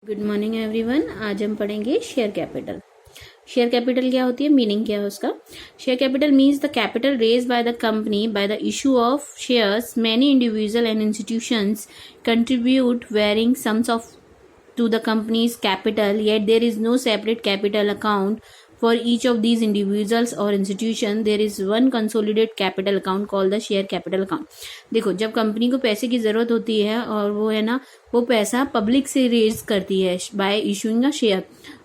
Good morning everyone. आज हम पढ़ेंगे शेयर कैपिटल। शेयर कैपिटल क्या होती है, मीनिंग क्या है उसका। Share capital means the capital raise by the company by the issue of shares. Many individual and institutions contribute varying sums of to the company's capital, yet there is no separate capital account for each of these individuals or institution. There is one consolidated capital account called the share capital account. देखो, जब company को पैसे की जरूरत होती है और वो है ना, वो पैसा पब्लिक से रेज करती है बाय इशूइंग अ शेयर,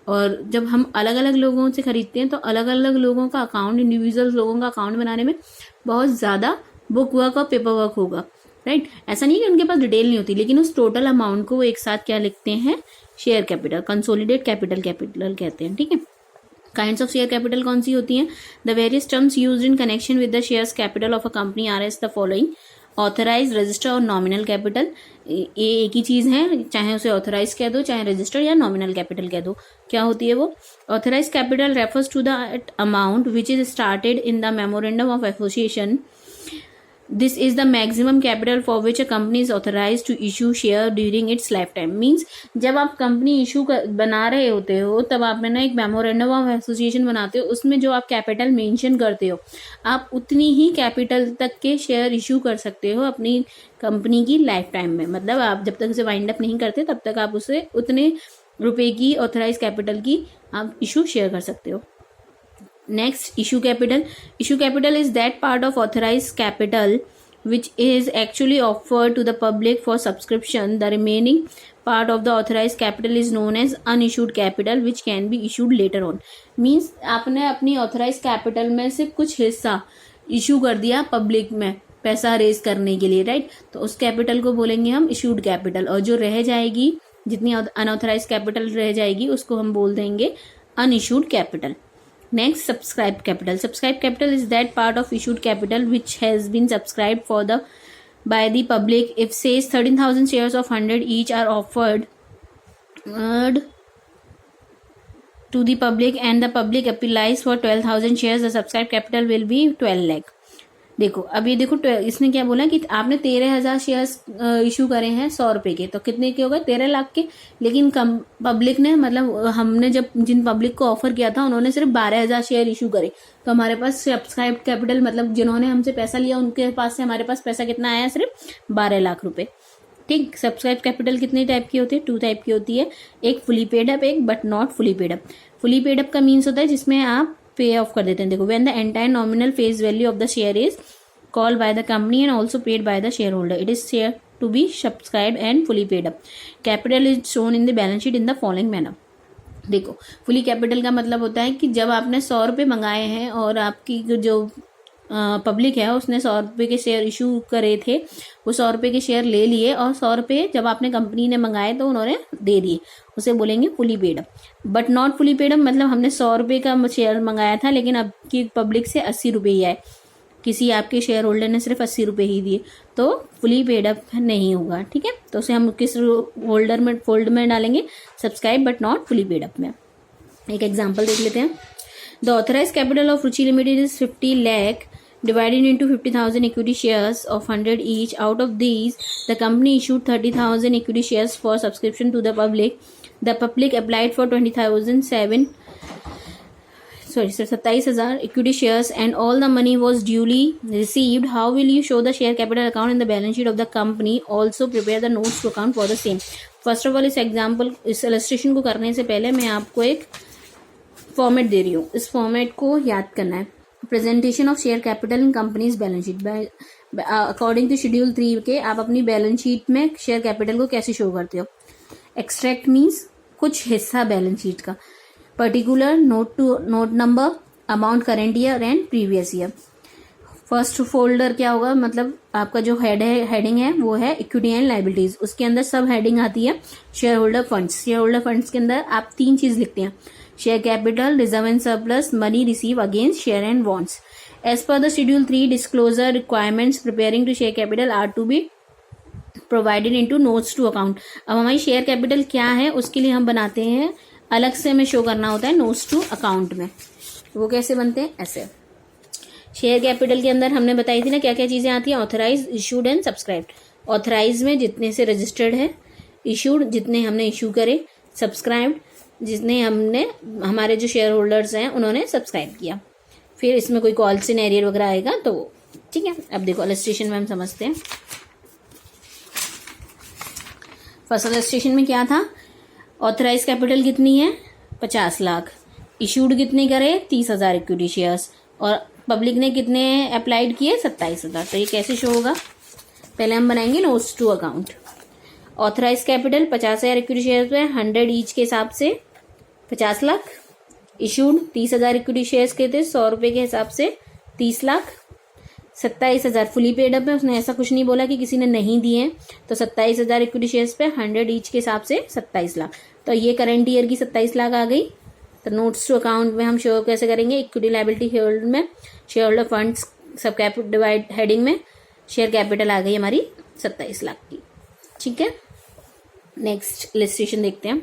और जब हम अलग अलग लोगों से खरीदते हैं तो अलग अलग लोगों का अकाउंट, इंडिविजुअल लोगों का अकाउंट बनाने में बहुत ज्यादा बुक वर्क और पेपर वर्क होगा, राइट। ऐसा नहीं कि उनके पास डिटेल नहीं होती, लेकिन उस टोटल अमाउंट को वो एक साथ क्या लिखते हैं, शेयर कैपिटल, कंसोलिडेट कैपिटल कहते हैं, ठीक है। काइंड्स ऑफ शेयर कैपिटल कौन सी होती हैं? The various terms used in connection with the shares capital of a company are as the following: authorise, register और नॉमिनल कैपिटल। ये एक ही चीज है, चाहे उसे ऑथराइज कह दो, चाहे रजिस्टर या नॉमिनल कैपिटल कह दो। क्या होती है वो? Authorise capital refers to the amount which is started in the memorandum of association. This is the maximum capital for which a company is authorized to issue share during its lifetime. Means जब आप company issue बना रहे होते हो तब आप ना एक मेमोरेंडम ऑफ एसोसिएशन बनाते हो, उसमें जो आप कैपिटल मेंशन करते हो, आप उतनी ही कैपिटल तक के शेयर इशू कर सकते हो अपनी कंपनी की लाइफ टाइम में। मतलब आप जब तक उसे वाइंड अप नहीं करते तब तक आप उसे उतने रुपए की ऑथराइज कैपिटल की आप इशू शेयर कर सकते हो। Next, issue capital. Issue capital is that part of authorized capital which is actually offered to the public for subscription. The remaining part of the authorized capital is known as unissued capital which can be issued later on. Means आपने अपनी authorized capital में से कुछ हिस्सा issue कर दिया public में पैसा रेज करने के लिए, राइट। तो उस कैपिटल को बोलेंगे हम issued capital, और जो रह जाएगी, जितनी अनऑथराइज कैपिटल रह जाएगी, उसको हम बोल देंगे unissued capital. Next, subscribed capital. Subscribed capital is that part of issued capital which has been subscribed by the public. If says 13,000 shares of 100 each are offered to the public and the public applies for 12,000 shares, the subscribed capital will be 12 lakh. देखो, अब ये देखो, इसने क्या बोला कि आपने 13,000 shares issue करे हैं 100 रुपए के, तो कितने के हो गए? 13 लाख के। लेकिन पब्लिक ने, मतलब हमने जब जिन पब्लिक को ऑफर किया था उन्होंने सिर्फ 12,000 शेयर इशू करे, तो हमारे पास सब्सक्राइब कैपिटल, मतलब जिन्होंने हमसे पैसा लिया उनके पास से हमारे पास पैसा कितना आया? सिर्फ 12 लाख रुपए, ठीक। सब्सक्राइब कैपिटल कितने टाइप की होती है? 2 टाइप की होती है, एक फुली पेड अप, एक but not fully paid up. Fully paid up का मीन्स होता है जिसमें आप पे ऑफ कर देते हैं। देखो, when the entire nominal face value of the share is called by the company and also paid by the shareholder, it is share to be subscribed and fully paid up. Capital is shown in the balance sheet in the following manner. देखो, fully capital का मतलब होता है कि जब आपने 100 रुपये मंगाए हैं और आपकी जो पब्लिक है उसने 100 रुपये के शेयर इशू करे थे, वो 100 रुपये के शेयर ले लिए, और 100 रुपये जब आपने कंपनी ने मंगाए तो उन्होंने दे दिए, उसे बोलेंगे fully paid up. But not fully paid up मतलब हमने 100 रुपये का शेयर मंगाया था, लेकिन अब की पब्लिक से 80 रुपये ही आए, किसी आपके शेयर होल्डर ने सिर्फ 80 रुपये ही दिए, तो फुली पेड अप नहीं होगा, ठीक है। तो उसे हम किस होल्डर में, फोल्ड में डालेंगे? Subscribe but not fully paid up में। एक एग्जांपल देख लेते हैं। The authorise capital of Ruchi limited is 50 lakh divided into 50,000 equity shares of 100 each. Out of these, the company issued 30,000 equity shares for subscription to the public. The public applied for 27,000 equity shares and all the money was duly received. How will you show the share capital account in the balance sheet of the company? Also prepare the notes to account for the same. First of all, इस example, इस illustration को करने से पहले मैं आपको एक format दे रही हूँ, इस फॉर्मेट को याद करना है। Presentation of share capital in companies balance sheet. According to schedule 3 के आप अपनी बैलेंस शीट में शेयर कैपिटल को कैसे शो करते हो? एक्सट्रैक्ट मीन्स कुछ हिस्सा बैलेंस शीट का, particular, note number, amount current year and previous year. First folder क्या होगा? मतलब आपका जो हेडिंग है वो है इक्विटी एंड लायबिलिटीज, उसके अंदर सब हेडिंग आती है share holder funds. Share holder funds के अंदर आप 3 चीज लिखते हैं: share capital, reserve and surplus, money receive against share and bonds. As per the schedule 3 disclosure requirements preparing to share capital are to be provided into notes to account. अब हमारी share capital क्या है उसके लिए हम बनाते हैं, अलग से हमें शो करना होता है नोट्स टू अकाउंट में। वो कैसे बनते हैं? ऐसे। शेयर कैपिटल के अंदर हमने बताई थी ना क्या क्या चीजें आती हैं? Authorise, issued and subscribed. Authorise में जितने से रजिस्टर्ड है, इशूड जितने हमने इशू करे, सब्सक्राइब्ड, जिसने हमारे जो शेयर होल्डर्स हैं उन्होंने सब्सक्राइब किया। फिर इसमें कोई कॉल्स इन एरियर वगैरह आएगा तो ठीक है। अब देखो इलस्ट्रेशन में हम समझते हैं। फर्स्ट इलस्ट्रेशन में क्या था, ऑथराइज कैपिटल कितनी है 50 लाख, इशूड कितने करे 30,000 इक्विटी शेयर्स, और पब्लिक ने कितने अप्लाइड किए 27,000। तो ये कैसे शो होगा, पहले हम बनाएंगे notes to account. Authorise capital 50,000 equity shares पे 100 ईच के हिसाब से 50 लाख, इशूड 30,000 इक्विटी शेयर्स के थे 100 रुपए के हिसाब से 30 लाख, 27,000 फुली पेड अप है, उसने ऐसा कुछ नहीं बोला कि किसी ने नहीं दिए, तो 27,000 इक्विटी शेयर्स पे 100 ईच के हिसाब से 27 लाख। तो ये करंट ईयर की 27 लाख आ गई। तो नोट्स टू अकाउंट में हम शो कैसे करेंगे, इक्विटी लायबिलिटी शेयर में शेयर होल्डर फंड्स सब कैपिटल डिवाइड हेडिंग में शेयर कैपिटल आ गई हमारी 27 लाख की। ठीक है, नेक्स्ट इलस्ट्रेशन देखते हैं।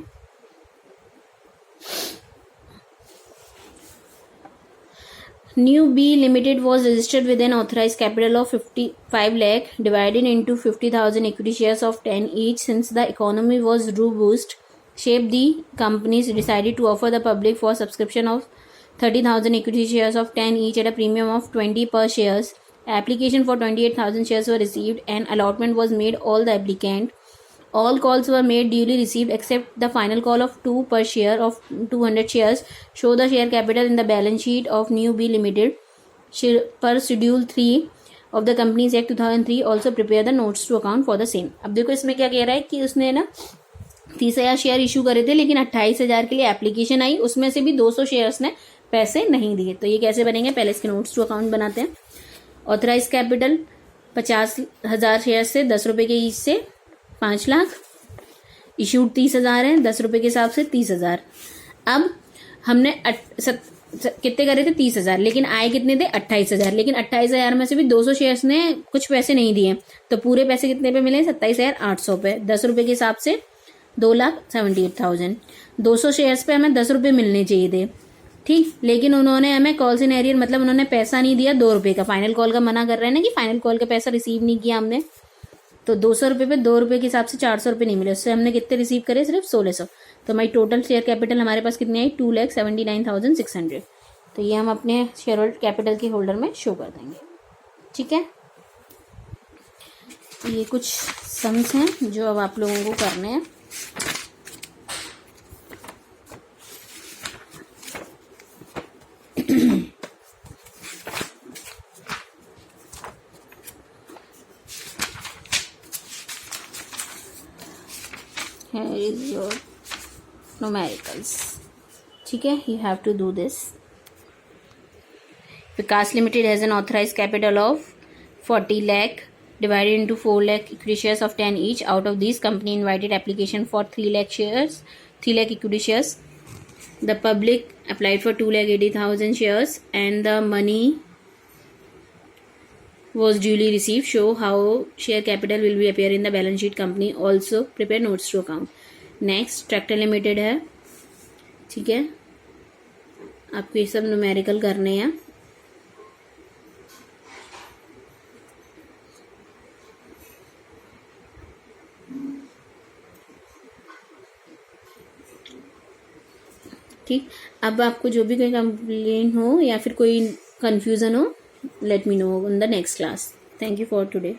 New B Limited was registered with an authorized capital of 55 lakh divided into 50,000 equity shares of 10 each. Since the economy was robust, shape the companies decided to offer the public for subscription of 30,000 equity shares of 10 each at a premium of 20 per shares. Application for 28,000 shares were received and allotment was made all the applicant. All calls were made duly received except the final call of 2 per share of 200 shares. Show the share capital in the balance sheet of New B Limited per Schedule 3 of the Companies Act 2003. Also prepare the notes to account for the same. अब देखो इसमें क्या कह रहा है कि उसने ना 30,000 शेयर इशू करे थे, लेकिन 28,000 के लिए एप्लीकेशन आई, उसमें से भी 200 शेयर्स ने पैसे नहीं दिए। तो ये कैसे बनेंगे, पहले इसके नोट्स टू अकाउंट बनाते हैं। ऑथराइज कैपिटल 50,000 शेयर से 10 रुपए के ईच से 5 लाख, इशूड 30,000 है, 10 रुपए के हिसाब से 30,000। अब हमने कितने करे थे 30,000, लेकिन आए कितने थे 28,000, लेकिन 28,000 में से भी 200 शेयर्स ने कुछ पैसे नहीं दिए, तो पूरे पैसे कितने पे मिले 27,800 पे, 10 रुपए के हिसाब से 2,78,000। 200 शेयर्स पे हमें 10 रुपए मिलने चाहिए थे, ठीक, लेकिन उन्होंने हमें कॉल्स इन एरियर मतलब उन्होंने पैसा नहीं दिया 2 रुपए का। फाइनल कॉल का मना कर रहे हैं ना कि फाइनल कॉल का पैसा रिसीव नहीं किया हमने, तो 200 रुपये पे 2 रुपये के हिसाब से 400 रुपये नहीं मिले, उससे हमने कितने रिसीव करे सिर्फ 1600। तो हमारी टोटल शेयर कैपिटल हमारे पास कितनी आई 2,79,600। तो ये हम अपने शेयर होल्डर कैपिटल के होल्डर में शो कर देंगे। ठीक है, ये कुछ सम्स हैं जो अब आप लोगों को करने हैं। Here is your numericals. ठीक है, you have to do this. Vikas Limited has an authorized capital of 40 lakh divided into 4 lakh equity shares of 10 each. Out of these, company invited application for 3 lakh shares, 3 lakh equity shares. The public applied for 2,80,000 shares and the money was duly received. Show how share capital will be appear in the balance sheet. Company also prepare notes to account. Next, tractor limited है। ठीक है, आपको ये सब numerical करने हैं। ठीक, अब आपको जो भी कोई कंप्लेन हो या फिर कोई कंफ्यूजन हो, let me know in the next class. Thank you for today.